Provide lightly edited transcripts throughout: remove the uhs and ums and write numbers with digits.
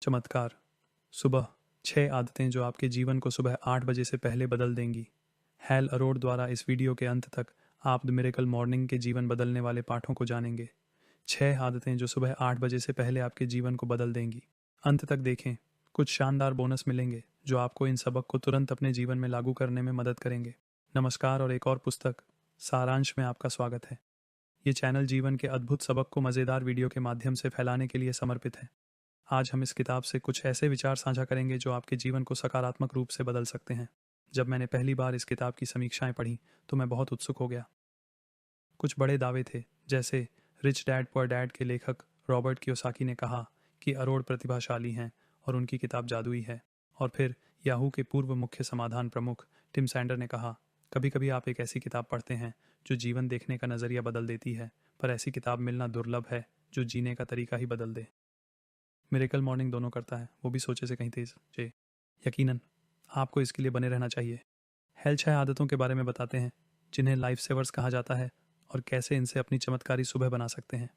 चमत्कार। सुबह 6 आदतें जो आपके जीवन को सुबह 8 बजे से पहले बदल देंगी। हैल अरोड़ द्वारा इस वीडियो के अंत तक आप द मिरेकल मॉर्निंग के जीवन बदलने वाले पाठों को जानेंगे। 6 आदतें जो सुबह 8 बजे से पहले आपके जीवन को बदल देंगी। अंत तक देखें, कुछ शानदार बोनस मिलेंगे जो आपको इन सबक को तुरंत अपने जीवन में लागू करने में मदद करेंगे। नमस्कार और एक और पुस्तक सारांश में आपका स्वागत है। ये चैनल जीवन के अद्भुत सबक को मज़ेदार वीडियो के माध्यम से फैलाने के लिए समर्पित है। आज हम इस किताब से कुछ ऐसे विचार साझा करेंगे जो आपके जीवन को सकारात्मक रूप से बदल सकते हैं। जब मैंने पहली बार इस किताब की समीक्षाएं पढ़ी तो मैं बहुत उत्सुक हो गया। कुछ बड़े दावे थे, जैसे रिच डैड पुअर डैड के लेखक रॉबर्ट कियोसाकी ने कहा कि अरोड़ प्रतिभाशाली हैं और उनकी किताब जादुई है। और फिर याहू के पूर्व मुख्य समाधान प्रमुख टिम सैंडर ने कहा, कभी कभी आप एक ऐसी किताब पढ़ते हैं जो जीवन देखने का नज़रिया बदल देती है, पर ऐसी किताब मिलना दुर्लभ है जो जीने का तरीका ही बदल दे। मिरेकल मॉर्निंग दोनों करता है, वो भी सोचे से कहीं तेज। जे यकीनन आपको इसके लिए बने रहना चाहिए। हेल 6 आदतों के बारे में बताते हैं जिन्हें लाइफ सेवर्स कहा जाता है और कैसे इनसे अपनी चमत्कारी सुबह बना सकते हैं।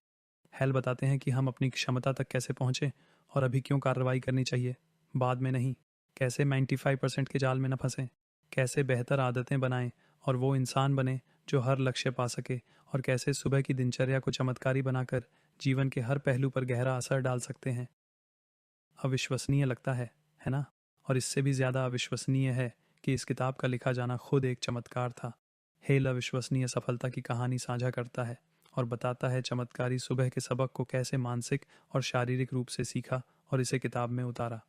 हेल बताते हैं कि हम अपनी क्षमता तक कैसे पहुंचे और अभी क्यों कार्रवाई करनी चाहिए, बाद में नहीं। कैसे 95% के जाल में न फंसें, कैसे बेहतर आदतें बनाएं और वो इंसान बने जो हर लक्ष्य पा सके, और कैसे सुबह की दिनचर्या को चमत्कारी बनाकर जीवन के हर पहलू पर गहरा असर डाल सकते हैं। अविश्वसनीय लगता है ना? और इससे भी ज़्यादा अविश्वसनीय है कि इस किताब का लिखा जाना खुद एक चमत्कार था। हेल अविश्वसनीय सफलता की कहानी साझा करता है और बताता है चमत्कारी सुबह के सबक को कैसे मानसिक और शारीरिक रूप से सीखा और इसे किताब में उतारा।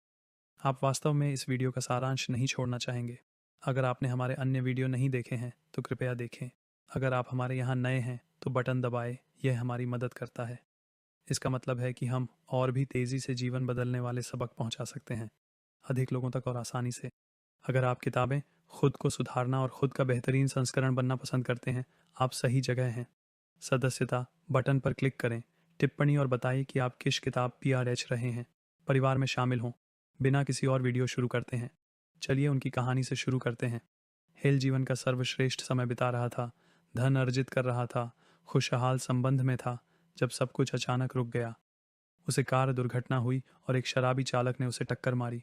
आप वास्तव में इस वीडियो का सारांश नहीं छोड़ना चाहेंगे। अगर आपने हमारे अन्य वीडियो नहीं देखे हैं तो कृपया देखें। अगर आप हमारे यहाँ नए हैं तो बटन दबाएं, यह हमारी मदद करता है। इसका मतलब है कि हम और भी तेज़ी से जीवन बदलने वाले सबक पहुंचा सकते हैं, अधिक लोगों तक और आसानी से। अगर आप किताबें, खुद को सुधारना और खुद का बेहतरीन संस्करण बनना पसंद करते हैं, आप सही जगह हैं। सदस्यता बटन पर क्लिक करें, टिप्पणी और बताइए कि आप किस किताब PRH रहे हैं। परिवार में शामिल हों। बिना किसी और वीडियो शुरू करते हैं, चलिए उनकी कहानी से शुरू करते हैं। हेल जीवन का सर्वश्रेष्ठ समय बिता रहा था, धन अर्जित कर रहा था, खुशहाल संबंध में था, जब सब कुछ अचानक रुक गया। उसे कार दुर्घटना हुई और एक शराबी चालक ने उसे टक्कर मारी।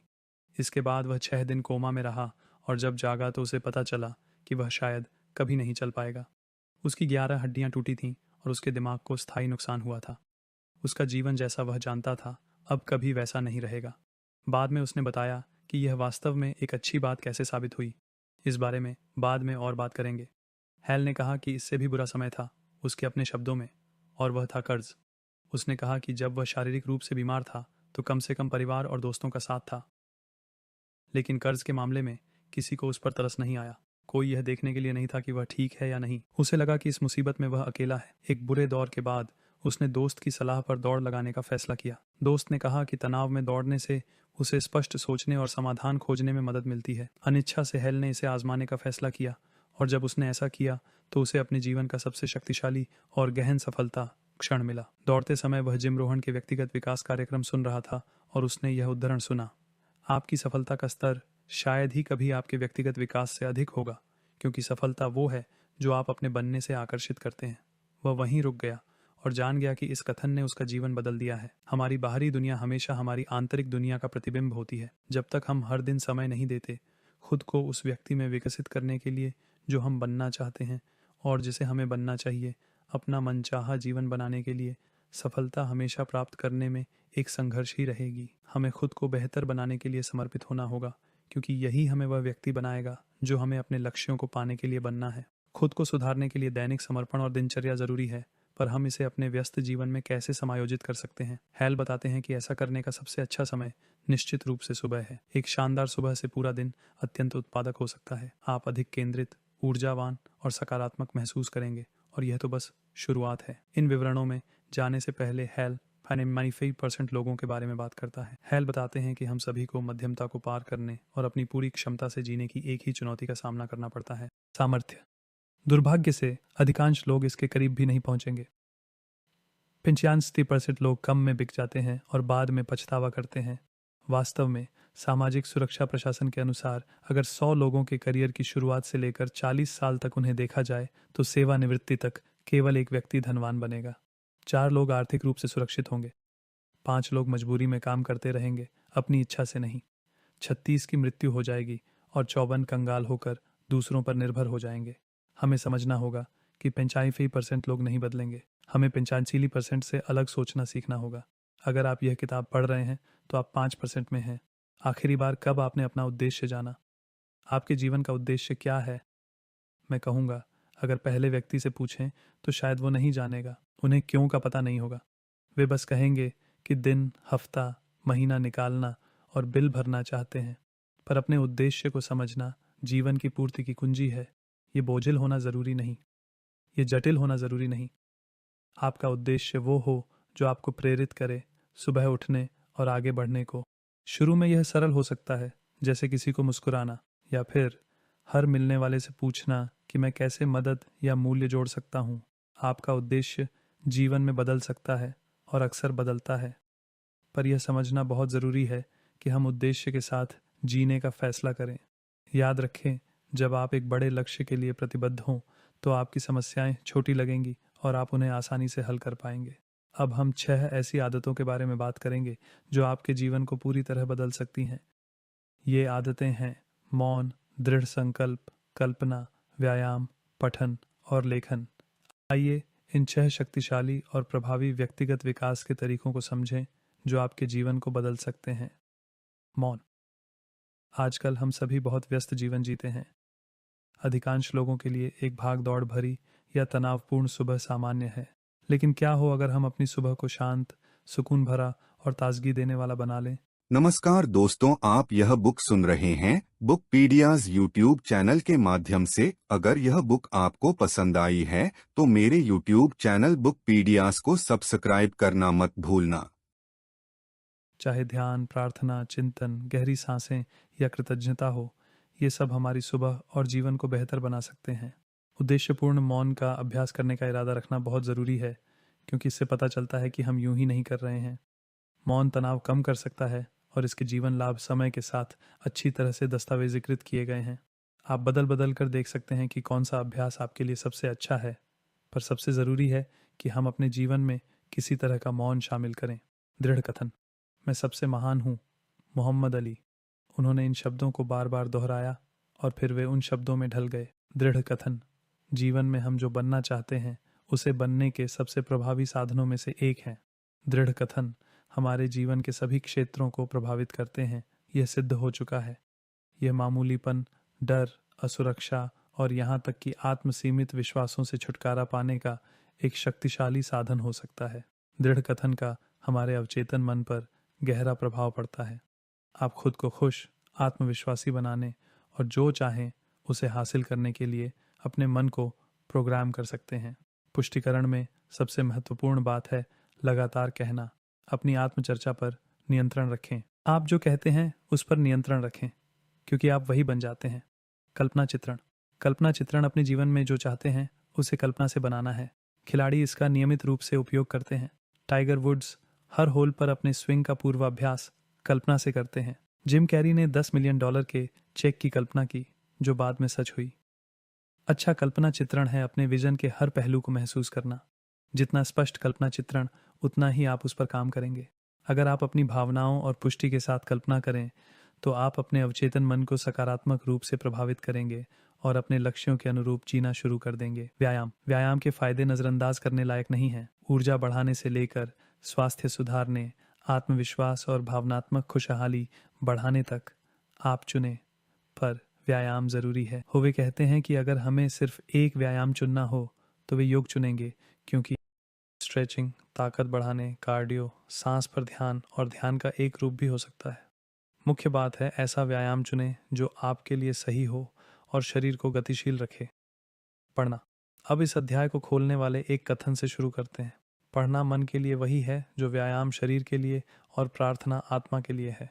इसके बाद वह 6 दिन कोमा में रहा और जब जागा तो उसे पता चला कि वह शायद कभी नहीं चल पाएगा। उसकी 11 हड्डियां टूटी थीं और उसके दिमाग को स्थायी नुकसान हुआ था। उसका जीवन जैसा वह जानता था अब कभी वैसा नहीं रहेगा। बाद में उसने बताया कि यह वास्तव में एक अच्छी बात कैसे साबित हुई। इस बारे में बाद में और बात करेंगे। हैल ने कहा कि इससे भी बुरा समय था, उसके अपने शब्दों में, और वह था कर्ज। उसने कहा कि जब वह शारीरिक रूप से बीमार था तो कम से कम परिवार और दोस्तों का साथ था, लेकिन कर्ज के मामले में किसी को उस पर तरस नहीं आया। कोई यह देखने के लिए नहीं था कि वह ठीक है या नहीं। उसे लगा कि इस मुसीबत में वह अकेला है। एक बुरे दौर के बाद उसने दोस्त की सलाह पर दौड़ लगाने का फैसला किया। दोस्त ने कहा कि तनाव में दौड़ने से उसे स्पष्ट सोचने और समाधान खोजने में मदद मिलती है। अनिच्छा से हेल ने इसे आजमाने का फैसला किया, और जब उसने ऐसा किया तो उसे अपने जीवन का सबसे शक्तिशाली और गहन सफलता क्षण मिला। दौड़ते समय वह जिम रोहन के व्यक्तिगत विकास कार्यक्रम सुन रहा था और उसने यह उद्धरण सुना, आपकी सफलता का स्तर शायद ही कभी आपके व्यक्तिगत विकास से अधिक होगा, क्योंकि सफलता वो है जो आप अपने बनने से आकर्षित करते हैं। वह वहीं रुक गया और जान गया कि इस कथन ने उसका जीवन बदल दिया है। हमारी बाहरी दुनिया हमेशा हमारी आंतरिक दुनिया का प्रतिबिंब होती है। जब तक हम हर दिन समय नहीं देते खुद को उस व्यक्ति में विकसित करने के लिए जो हम बनना चाहते हैं और जिसे हमें बनना चाहिए, अपना मनचाहा जीवन बनाने के लिए, सफलता हमेशा प्राप्त करने में एक संघर्ष ही रहेगी। हमें खुद को बेहतर बनाने के लिए समर्पित होना होगा, क्योंकि यही हमें वह व्यक्ति बनाएगा जो हमें अपने लक्ष्यों को पाने के लिए बनना है। खुद को सुधारने के लिए दैनिक समर्पण और दिनचर्या जरूरी है, पर हम इसे अपने व्यस्त जीवन में कैसे समायोजित कर सकते हैं। हैल बताते हैं कि ऐसा करने का सबसे अच्छा समय निश्चित रूप से सुबह है। एक शानदार सुबह से पूरा दिन अत्यंत उत्पादक हो सकता है। आप अधिक केंद्रित, ऊर्जावान और सकारात्मक महसूस करेंगे, और यह तो बस शुरुआत है। इन विवरणों में जाने से पहले हैल 95% लोगों के बारे में बात करता है। हैल बताते हैं कि हम सभी को मध्यमता को पार करने और अपनी पूरी क्षमता से जीने की एक ही चुनौती का सामना करना पड़ता है, सामर्थ्य। दुर्भाग्य से अधिकांश लोग इसके करीब भी नहीं पहुंचेंगे। 85% लोग कम में बिक जाते हैं और बाद में पछतावा करते हैं। वास्तव में सामाजिक सुरक्षा प्रशासन के अनुसार अगर 100 लोगों के करियर की शुरुआत से लेकर 40 साल तक उन्हें देखा जाए तो सेवानिवृत्ति तक केवल एक व्यक्ति धनवान बनेगा। 4 लोग आर्थिक रूप से सुरक्षित होंगे। 5 लोग मजबूरी में काम करते रहेंगे, अपनी इच्छा से नहीं। 36 की मृत्यु हो जाएगी और 54 कंगाल होकर दूसरों पर निर्भर हो जाएंगे। हमें समझना होगा कि 85% लोग नहीं बदलेंगे। हमें 85% से अलग सोचना सीखना होगा। अगर आप यह किताब पढ़ रहे हैं तो आप 5% में हैं। आखिरी बार कब आपने अपना उद्देश्य जाना? आपके जीवन का उद्देश्य क्या है? मैं कहूँगा, अगर पहले व्यक्ति से पूछें तो शायद वो नहीं जानेगा। उन्हें क्यों का पता नहीं होगा। वे बस कहेंगे कि दिन, हफ्ता, महीना निकालना और बिल भरना चाहते हैं। पर अपने उद्देश्य को समझना जीवन की पूर्ति की कुंजी है। ये बोझिल होना ज़रूरी नहीं, ये जटिल होना ज़रूरी नहीं। आपका उद्देश्य वो हो जो आपको प्रेरित करे सुबह उठने और आगे बढ़ने को। शुरू में यह सरल हो सकता है, जैसे किसी को मुस्कुराना, या फिर हर मिलने वाले से पूछना कि मैं कैसे मदद या मूल्य जोड़ सकता हूँ। आपका उद्देश्य जीवन में बदल सकता है और अक्सर बदलता है। पर यह समझना बहुत ज़रूरी है कि हम उद्देश्य के साथ जीने का फैसला करें। याद रखें, जब आप एक बड़े लक्ष्य के लिए प्रतिबद्ध हों तो आपकी समस्याएं छोटी लगेंगी और आप उन्हें आसानी से हल कर पाएंगे। अब हम 6 ऐसी आदतों के बारे में बात करेंगे जो आपके जीवन को पूरी तरह बदल सकती हैं। ये आदतें हैं मौन, दृढ़ संकल्प, कल्पना, व्यायाम, पठन और लेखन। आइए इन 6 शक्तिशाली और प्रभावी व्यक्तिगत विकास के तरीकों को समझें जो आपके जीवन को बदल सकते हैं। मौन। आजकल हम सभी बहुत व्यस्त जीवन जीते हैं। अधिकांश लोगों के लिए एक भाग दौड़ भरी या तनावपूर्ण सुबह सामान्य है। लेकिन क्या हो अगर हम अपनी सुबह को शांत, सुकून भरा और ताजगी देने वाला बना लें? नमस्कार दोस्तों, आप यह बुक सुन रहे हैं बुकपीडियाज यूट्यूब चैनल के माध्यम से। अगर यह बुक आपको पसंद आई है तो मेरे यूट्यूब चैनल बुकपीडियाज को सब्सक्राइब करना मत भूलना। चाहे ध्यान, प्रार्थना, चिंतन, गहरी सांसें या कृतज्ञता हो, ये सब हमारी सुबह और जीवन को बेहतर बना सकते हैं। उद्देश्यपूर्ण मौन का अभ्यास करने का इरादा रखना बहुत ज़रूरी है, क्योंकि इससे पता चलता है कि हम यूं ही नहीं कर रहे हैं। मौन तनाव कम कर सकता है और इसके जीवन लाभ समय के साथ अच्छी तरह से दस्तावेजीकृत किए गए हैं। आप बदल बदल कर देख सकते हैं कि कौन सा अभ्यास आपके लिए सबसे अच्छा है, पर सबसे ज़रूरी है कि हम अपने जीवन में किसी तरह का मौन शामिल करें। दृढ़ कथन। मैं सबसे महान हूँ। मोहम्मद अली। उन्होंने इन शब्दों को बार बार दोहराया और फिर वे उन शब्दों में ढल गए। दृढ़ कथन जीवन में हम जो बनना चाहते हैं उसे बनने के सबसे प्रभावी साधनों में से एक है। दृढ़ कथन हमारे जीवन के सभी क्षेत्रों को प्रभावित करते हैं, यह सिद्ध हो चुका है। यह मामूलीपन, डर, असुरक्षा और यहाँ तक कि आत्मसीमित विश्वासों से छुटकारा पाने का एक शक्तिशाली साधन हो सकता है। दृढ़ कथन का हमारे अवचेतन मन पर गहरा प्रभाव पड़ता है। आप खुद को खुश, आत्मविश्वासी बनाने और जो चाहें उसे हासिल करने के लिए अपने मन को प्रोग्राम कर सकते हैं। पुष्टिकरण में सबसे महत्वपूर्ण बात है लगातार कहना। अपनी आत्मचर्चा पर नियंत्रण रखें। आप जो कहते हैं उस पर नियंत्रण रखें, क्योंकि आप वही बन जाते हैं। कल्पना चित्रण। कल्पना चित्रण अपने जीवन में जो चाहते हैं उसे कल्पना से बनाना है। खिलाड़ी इसका नियमित रूप से उपयोग करते हैं। टाइगर वुड्स हर होल पर अपने स्विंग का पूर्वाभ्यास कल्पना से करते हैं। जिम कैरी ने $10 मिलियन के चेक की कल्पना की, जो बाद में सच हुई। अच्छा कल्पना चित्रण है अपने विजन के हर पहलू को महसूस करना। जितना स्पष्ट कल्पना चित्रण, उतना ही आप उस पर काम करेंगे। अगर आप अपनी भावनाओं और पुष्टि के साथ कल्पना करें तो आप अपने अवचेतन मन को सकारात्मक रूप से प्रभावित करेंगे और अपने लक्ष्यों के अनुरूप जीना शुरू कर देंगे। व्यायाम के फायदे नज़रअंदाज करने लायक नहीं हैं। ऊर्जा बढ़ाने से लेकर स्वास्थ्य सुधारने, आत्मविश्वास और भावनात्मक खुशहाली बढ़ाने तक आप चुने, पर व्यायाम ज़रूरी है। वे कहते हैं कि अगर हमें सिर्फ एक व्यायाम चुनना हो तो वे योग चुनेंगे, क्योंकि स्ट्रेचिंग, ताकत बढ़ाने, कार्डियो, सांस पर ध्यान और ध्यान का एक रूप भी हो सकता है। मुख्य बात है ऐसा व्यायाम चुनें जो आपके लिए सही हो और शरीर को गतिशील रखे। पढ़ना। अब इस अध्याय को खोलने वाले एक कथन से शुरू करते हैं। पढ़ना मन के लिए वही है जो व्यायाम शरीर के लिए और प्रार्थना आत्मा के लिए है।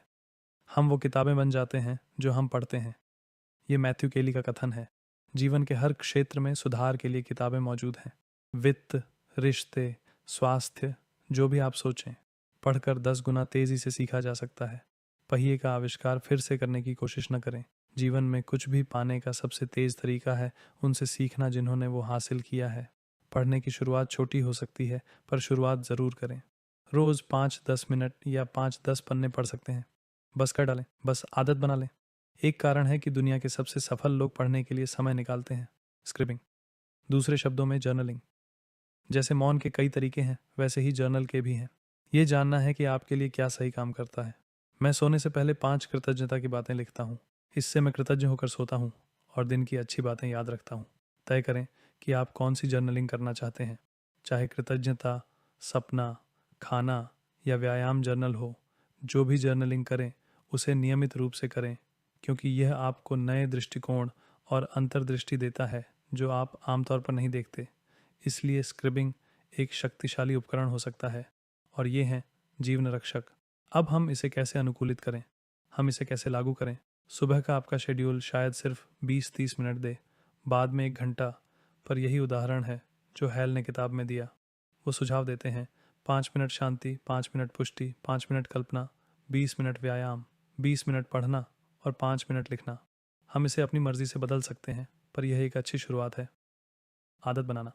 हम वो किताबें बन जाते हैं जो हम पढ़ते हैं। ये मैथ्यू केली का कथन है। जीवन के हर क्षेत्र में सुधार के लिए किताबें मौजूद हैं। वित्त, रिश्ते, स्वास्थ्य, जो भी आप सोचें, पढ़कर 10 गुना तेजी से सीखा जा सकता है। पहिए का आविष्कार फिर से करने की कोशिश न करें। जीवन में कुछ भी पाने का सबसे तेज तरीका है उनसे सीखना जिन्होंने वो हासिल किया है। पढ़ने की शुरुआत छोटी हो सकती है, पर शुरुआत ज़रूर करें। रोज़ 5-10 मिनट या 5-10 पन्ने पढ़ सकते हैं। बस कर डालें, बस आदत बना लें। एक कारण है कि दुनिया के सबसे सफल लोग पढ़ने के लिए समय निकालते हैं। स्क्रिबिंग, दूसरे शब्दों में जर्नलिंग। जैसे मौन के कई तरीके हैं, वैसे ही जर्नल के भी हैं। ये जानना है कि आपके लिए क्या सही काम करता है। मैं सोने से पहले 5 कृतज्ञता की बातें लिखता हूँ। इससे मैं कृतज्ञ होकर सोता हूँ और दिन की अच्छी बातें याद रखता हूँ। तय करें कि आप कौन सी जर्नलिंग करना चाहते हैं, चाहे कृतज्ञता, सपना, खाना या व्यायाम जर्नल हो। जो भी जर्नलिंग करें उसे नियमित रूप से करें, क्योंकि यह आपको नए दृष्टिकोण और अंतर्दृष्टि देता है जो आप आमतौर पर नहीं देखते। इसलिए स्क्रिबिंग एक शक्तिशाली उपकरण हो सकता है और ये हैं जीवन रक्षक। अब हम इसे कैसे अनुकूलित करें, हम इसे कैसे लागू करें। सुबह का आपका शेड्यूल शायद सिर्फ 20-30 मिनट दे, बाद में 1 घंटा, पर यही उदाहरण है जो हैल ने किताब में दिया। वो सुझाव देते हैं 5 मिनट शांति, 5 मिनट पुष्टि, 5 मिनट कल्पना, 20 मिनट व्यायाम, 20 मिनट पढ़ना और 5 मिनट लिखना। हम इसे अपनी मर्जी से बदल सकते हैं, पर यह एक अच्छी शुरुआत है। आदत बनाना,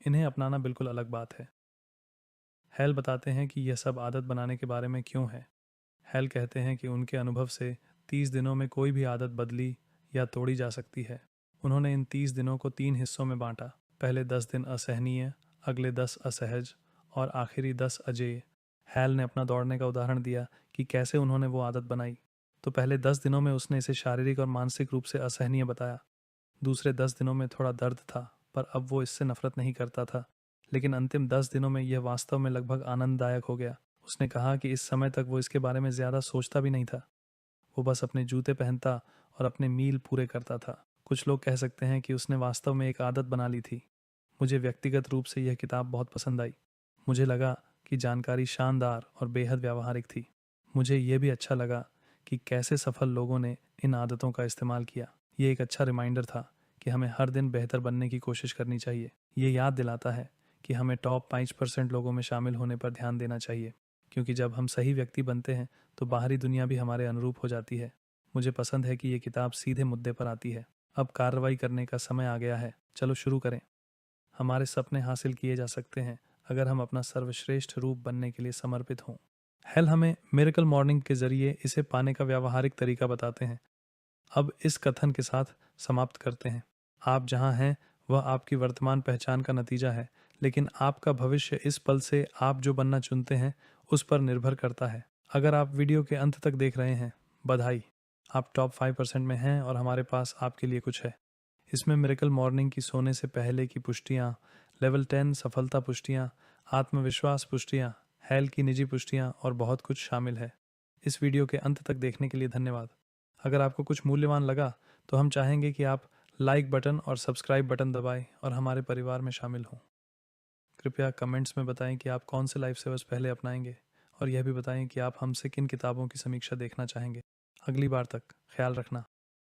इन्हें अपनाना बिल्कुल अलग बात है। हैल बताते हैं कि यह सब आदत बनाने के बारे में क्यों है। हैल कहते हैं कि उनके अनुभव से 30 दिनों में कोई भी आदत बदली या तोड़ी जा सकती है। उन्होंने इन 30 दिनों को 3 हिस्सों में बांटा। पहले 10 दिन असहनीय, अगले 10 असहज और आखिरी 10 अजेय। हैल ने अपना दौड़ने का उदाहरण दिया कि कैसे उन्होंने वो आदत बनाई। तो पहले 10 दिनों में उसने इसे शारीरिक और मानसिक रूप से असहनीय बताया। दूसरे 10 दिनों में थोड़ा दर्द था, पर अब वो इससे नफरत नहीं करता था। लेकिन अंतिम 10 दिनों में यह वास्तव में लगभग आनंददायक हो गया। उसने कहा कि इस समय तक वो इसके बारे में ज़्यादा सोचता भी नहीं था। वो बस अपने जूते पहनता और अपने मील पूरे करता था। कुछ लोग कह सकते हैं कि उसने वास्तव में एक आदत बना ली थी। मुझे व्यक्तिगत रूप से यह किताब बहुत पसंद आई। मुझे लगा कि जानकारी शानदार और बेहद व्यावहारिक थी। मुझे यह भी अच्छा लगा कि कैसे सफल लोगों ने इन आदतों का इस्तेमाल किया। ये एक अच्छा रिमाइंडर था कि हमें हर दिन बेहतर बनने की कोशिश करनी चाहिए। ये याद दिलाता है कि हमें टॉप 5% लोगों में शामिल होने पर ध्यान देना चाहिए, क्योंकि जब हम सही व्यक्ति बनते हैं तो बाहरी दुनिया भी हमारे अनुरूप हो जाती है। मुझे पसंद है कि ये किताब सीधे मुद्दे पर आती है। अब कार्रवाई करने का समय आ गया है, चलो शुरू करें। हमारे सपने हासिल किए जा सकते हैं अगर हम अपना सर्वश्रेष्ठ रूप बनने के लिए समर्पित हों। हेल हमें मिरेकल मॉर्निंग के जरिए इसे पाने का व्यावहारिक तरीका बताते हैं। अब इस कथन के साथ समाप्त करते हैं। आप जहां हैं वह आपकी वर्तमान पहचान का नतीजा है, लेकिन आपका भविष्य इस पल से आप जो बनना चुनते हैं उस पर निर्भर करता है। अगर आप वीडियो के अंत तक देख रहे हैं, बधाई, आप टॉप 5% में हैं और हमारे पास आपके लिए कुछ है। इसमें मिरेकल मॉर्निंग की सोने से पहले की पुष्टियाँ, लेवल 10 सफलता पुष्टियाँ, आत्मविश्वास पुष्टियाँ, हैल की निजी पुष्टियाँ और बहुत कुछ शामिल है। इस वीडियो के अंत तक देखने के लिए धन्यवाद। अगर आपको कुछ मूल्यवान लगा तो हम चाहेंगे कि आप लाइक बटन और सब्सक्राइब बटन दबाएं और हमारे परिवार में शामिल हों। कृपया कमेंट्स में बताएं कि आप कौन से लाइफ सेवर्स पहले अपनाएंगे और यह भी बताएं कि आप हमसे किन किताबों की समीक्षा देखना चाहेंगे। अगली बार तक ख्याल रखना।